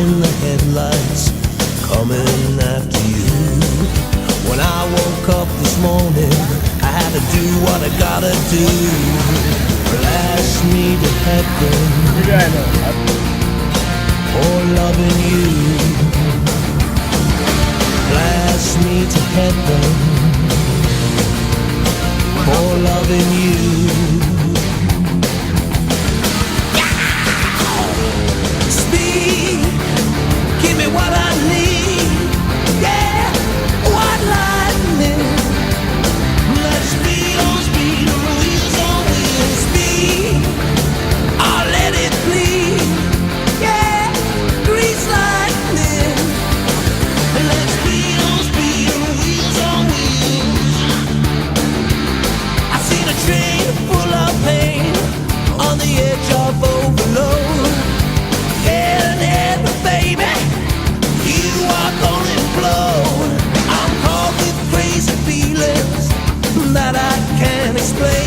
in the headlights, coming after you. When I woke up this morning, I had to do what I gotta do. Blast me to heaven for loving you. Blast me to heaven for loving you. Speak, give me what I need. Yeah, white lightning. Let's speed on speed on wheels on wheels. Speed, I'll let it bleed. Yeah, grease lightning. Let's speed on wheels on wheels. I seen a train full of pain on the edge of overload. Yeah, baby, you are gonna implode. I'm caught with crazy feelings that I can't explain.